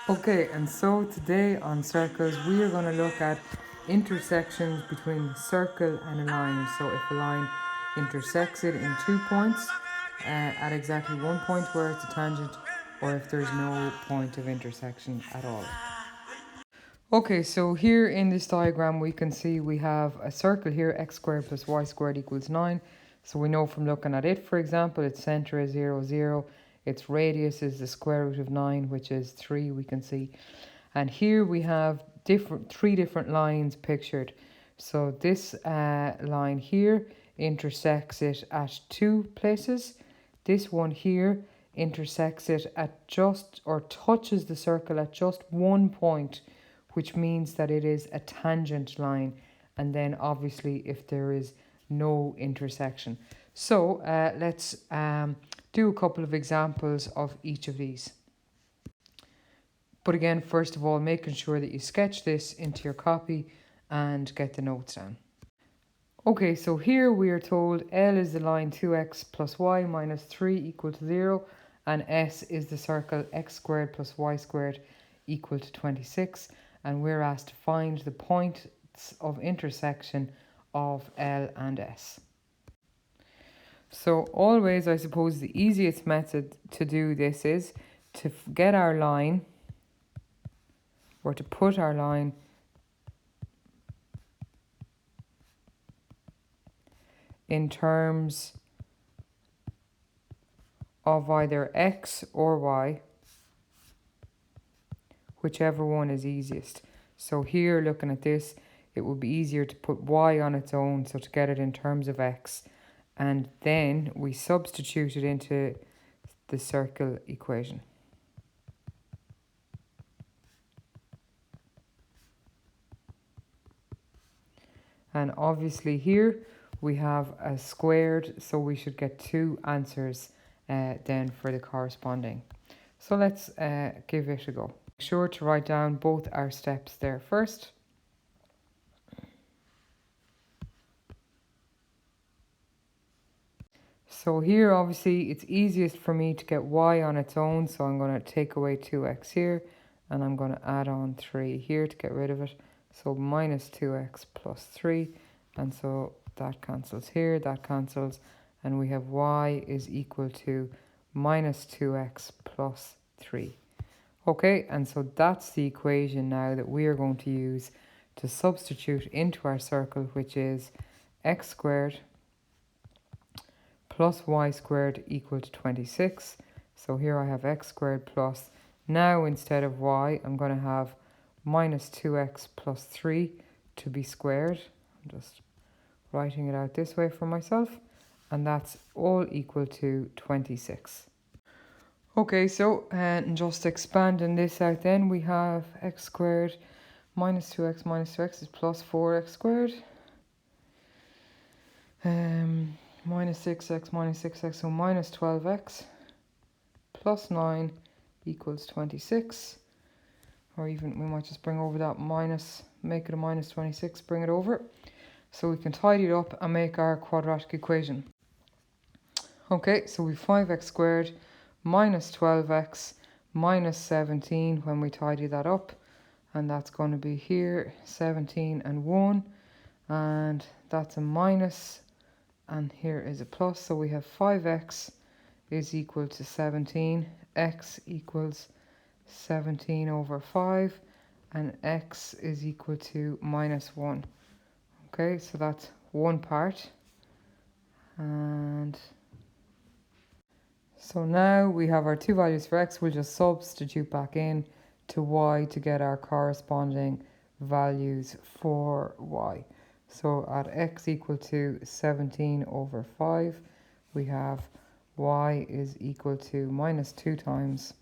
Okay, and so today on circles we are going to look at intersections between a circle and a line. So if a line intersects it in 2 points at exactly 1 point where it's a tangent, or if there's no point of intersection at all. Okay, so here in this diagram we can see we have a circle here, x squared plus y squared equals 9. So we know from looking at it, for example, its centre is 0, 0. Its radius is the square root of 9, which is 3, we can see. And here we have three different lines pictured. So this line here intersects it at 2 places. This one here intersects it at just, or touches the circle at just 1 point, which means that it is a tangent line. And then obviously if there is no intersection. So let's do a couple of examples of each of these. But again, first of all, making sure that you sketch this into your copy and get the notes down. Okay, so here we are told L is the line 2x plus y minus 3 equal to 0, and S is the circle x squared plus y squared equal to 26, and we're asked to find the points of intersection of L and S. So always, I suppose, the easiest method to do this is to get our line, or to put our line in terms of either x or y, whichever one is easiest. So here, looking at this, it would be easier to put y on its own, so to get it in terms of x, and then we substitute it into the circle equation. And obviously here we have a squared, so we should get 2 answers then for the corresponding. So let's give it a go. Make sure to write down both our steps there first. So here obviously it's easiest for me to get y on its own, so I'm going to take away 2x here, and I'm going to add on 3 here to get rid of it. So minus 2x plus 3, and so that cancels here, that cancels, and we have y is equal to minus 2x plus 3. Okay, and so that's the equation now that we are going to use to substitute into our circle, which is x squared plus y squared equal to 26. So here I have x squared plus, now instead of y, I'm going to have minus 2x plus 3 to be squared. I'm just writing it out this way for myself. And that's all equal to 26. Okay, so and just expanding this out then, we have x squared minus 2x is plus 4x squared. Minus 6x, so minus 12x plus 9 equals 26. Or even we might just bring over that minus, make it a minus 26, bring it over. So we can tidy it up and make our quadratic equation. Okay, so we 5x squared minus 12x minus 17 when we tidy that up. And that's going to be here, 17 and 1. And that's a minus, and here is a plus. So we have 5x is equal to 17. X equals 17 over 5. And x is equal to minus 1. Okay, so that's one part. And so now we have our two values for x. We'll just substitute back in to y to get our corresponding values for y. So at x equal to 17 over 5, we have y is equal to minus 2 times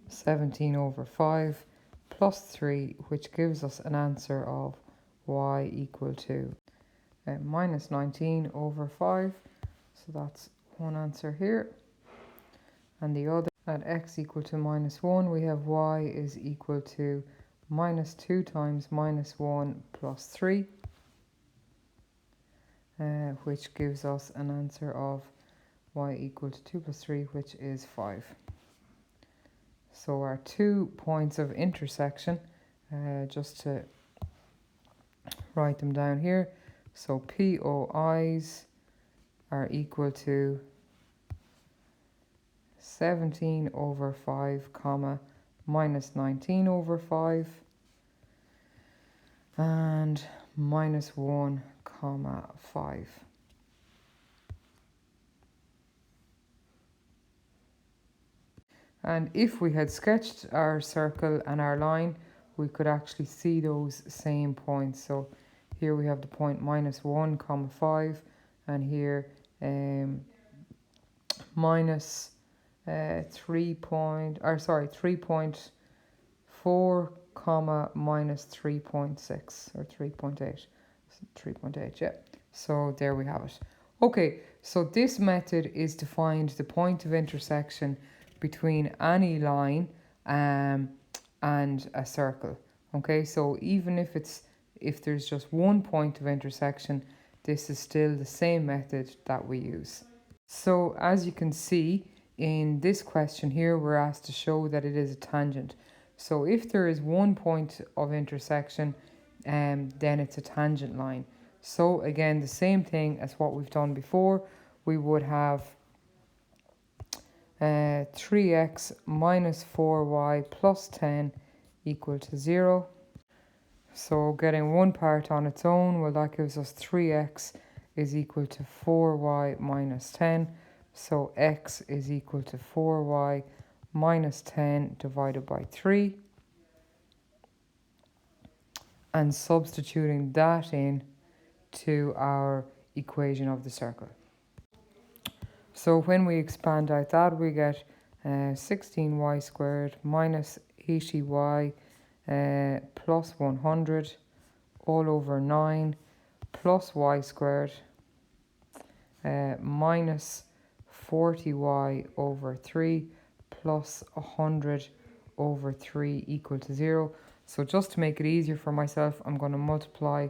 17 over 5 plus 3, which gives us an answer of y equal to minus 19 over 5. So that's one answer here. And the other, at x equal to minus 1, we have y is equal to minus 2 times minus 1 plus 3, which gives us an answer of y equal to 2 plus 3, which is 5. So our 2 points of intersection, just to write them down here. So POIs are equal to 17 over 5, comma, minus 19 over 5, and minus 1, comma, 5. And if we had sketched our circle and our line, we could actually see those same points. So here we have the point minus 1, comma, 5, and here minus 3.4, comma, minus 3.6 or 3.8. 3.8, yeah. So there we have it. Okay, so this method is to find the point of intersection between any line and a circle. Okay, so even if there's just one point of intersection, this is still the same method that we use. So as you can see in this question here, we're asked to show that it is a tangent. So if there is one point of intersection, then it's a tangent line. So again, the same thing as what we've done before, we would have 3x minus 4y plus 10 equal to 0. So getting one part on its own, well, that gives us 3x is equal to 4y minus 10. So x is equal to 4y minus 10 divided by 3. And substituting that in to our equation of the circle. So when we expand out that, we get 16y squared minus 80y plus 100 all over 9 plus y squared minus 40y over 3 plus 100 over 3 equal to 0. So just to make it easier for myself, I'm going to multiply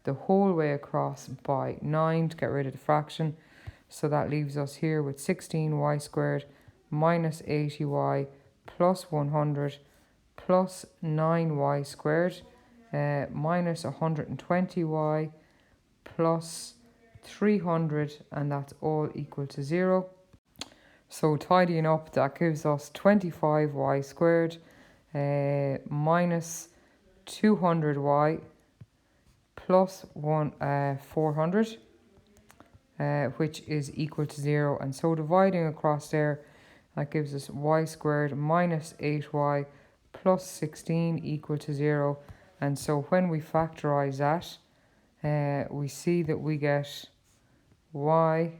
the whole way across by 9 to get rid of the fraction. So that leaves us here with 16y squared minus 80y plus 100 plus 9y squared minus 120y plus 300, and that's all equal to 0. So tidying up, that gives us 25y squared minus 200y plus 400, which is equal to 0. And so dividing across there, that gives us y squared minus 8y plus 16 equal to 0. And so when we factorize that, we see that we get y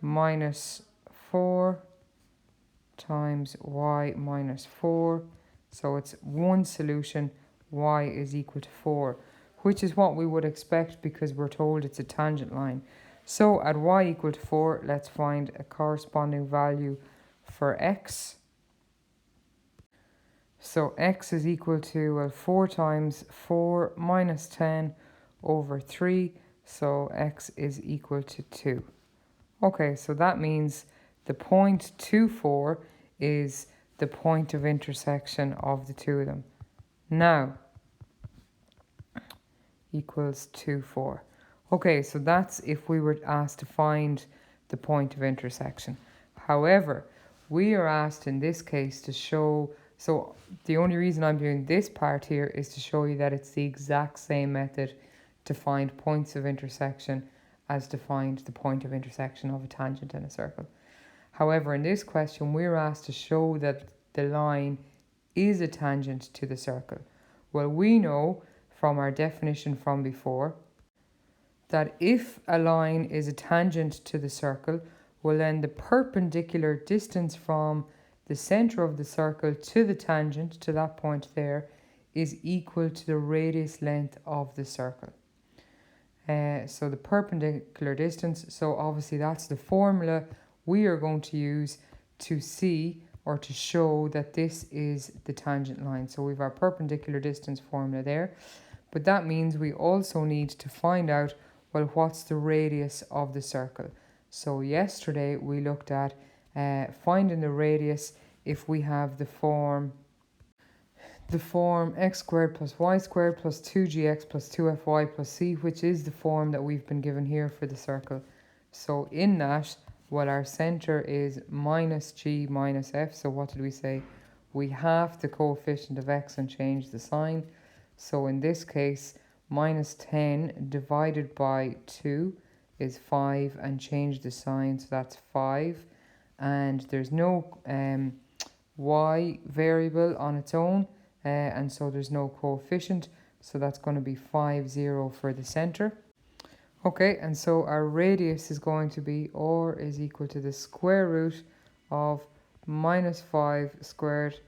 minus 4 times y minus 4. So it's one solution, y is equal to 4, which is what we would expect because we're told it's a tangent line. So at y equal to 4, let's find a corresponding value for x. So x is equal to 4 times 4 minus 10 over 3. So x is equal to 2. Okay, so that means the point 24 is the point of intersection of the two of them. Now, equals 2, 4. Okay, so that's if we were asked to find the point of intersection. However, we are asked in this case to show, so the only reason I'm doing this part here is to show you that it's the exact same method to find points of intersection as to find the point of intersection of a tangent in a circle. However, in this question, we're asked to show that the line is a tangent to the circle. Well, we know from our definition from before that if a line is a tangent to the circle, well then the perpendicular distance from the center of the circle to the tangent, to that point there, is equal to the radius length of the circle. So the perpendicular distance, so obviously that's the formula we are going to use to see or to show that this is the tangent line. So we have our perpendicular distance formula there, but that means we also need to find out, well, what's the radius of the circle. So yesterday we looked at finding the radius if we have the form x squared plus y squared plus 2gx plus 2fy plus c, which is the form that we've been given here for the circle. So in that, well, our centre is minus g minus f. So what did we say? We halve the coefficient of x and change the sign. So in this case, minus 10 divided by 2 is 5, and change the sign, so that's 5. And there's no y variable on its own, and so there's no coefficient, so that's going to be 5, 0 for the centre. Okay, and so our radius is going to be r is equal to the square root of minus 5 squared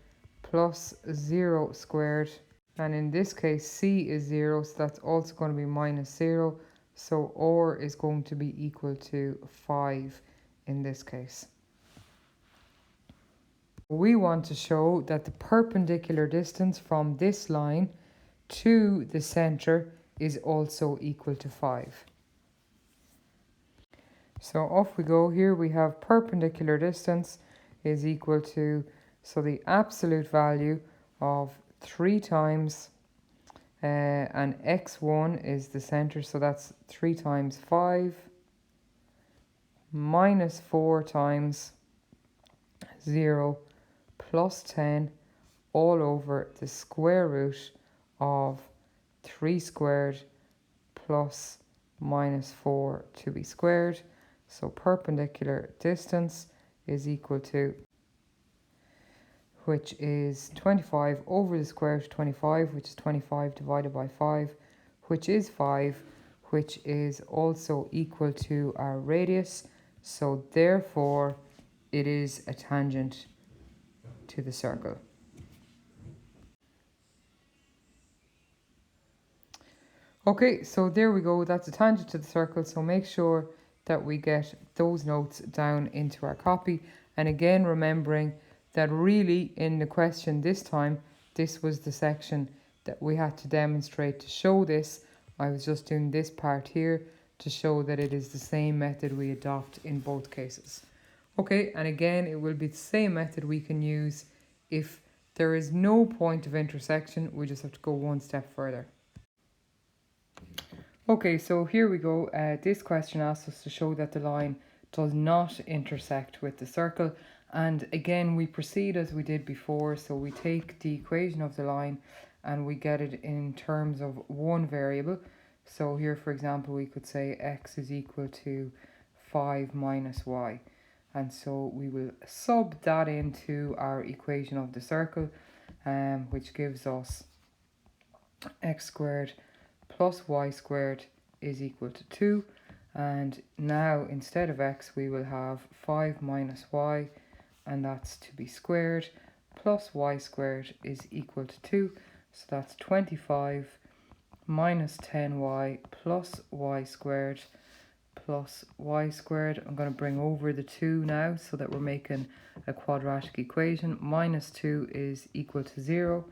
plus 0 squared, and in this case c is 0, so that's also going to be minus 0, so r is going to be equal to 5 in this case. We want to show that the perpendicular distance from this line to the centre is also equal to 5. So off we go. Here we have perpendicular distance is equal to, so the absolute value of 3 times, and x1 is the centre, so that's 3 times 5 minus 4 times 0 plus 10 all over the square root of 3 squared plus minus 4 to be squared. So perpendicular distance is equal to, which is 25 over the square root of 25, which is 25 divided by 5, which is 5, which is also equal to our radius. So therefore it is a tangent to the circle. Okay, so there we go. That's a tangent to the circle. So make sure that we get those notes down into our copy. And again, remembering that really in the question this time, this was the section that we had to demonstrate to show this. I was just doing this part here to show that it is the same method we adopt in both cases. Okay, and again, it will be the same method we can use if there is no point of intersection. We just have to go one step further. Okay, so here we go. This question asks us to show that the line does not intersect with the circle. And again, we proceed as we did before. So we take the equation of the line and we get it in terms of one variable. So here, for example, we could say x is equal to 5 minus y. And so we will sub that into our equation of the circle, which gives us x squared plus y squared is equal to 2. And now instead of x we will have 5 minus y, and that's to be squared, plus y squared is equal to 2. So that's 25 minus 10y plus y squared plus y squared. I'm going to bring over the 2 now so that we're making a quadratic equation. Minus 2 is equal to 0,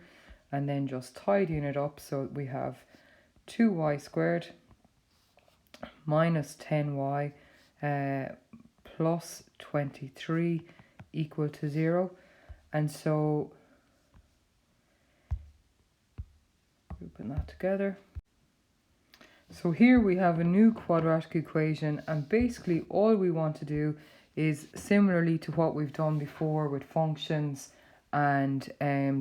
and then just tidying it up, so we have 2y squared minus 10y plus 23 equal to 0. And so grouping that together. So here we have a new quadratic equation, and basically all we want to do is similarly to what we've done before with functions and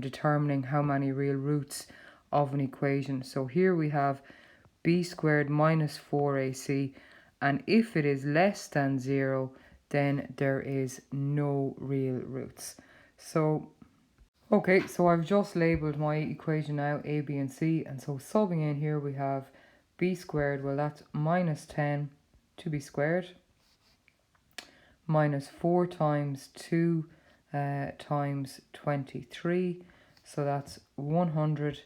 determining how many real roots of an equation. So here we have b squared minus 4ac, and if it is less than 0, then there is no real roots. So okay, so I've just labelled my equation now a, b and c, and so subbing in here we have b squared, well that's minus 10 to be squared, minus 4 times 2 times 23, so that's 100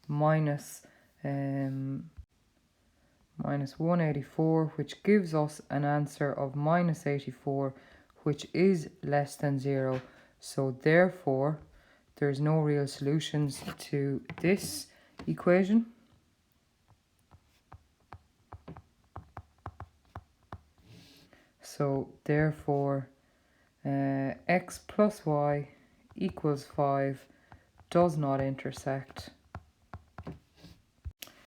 minus 184, which gives us an answer of minus 84, which is less than 0. So therefore there's no real solutions to this equation. So therefore x plus y equals 5 does not intersect.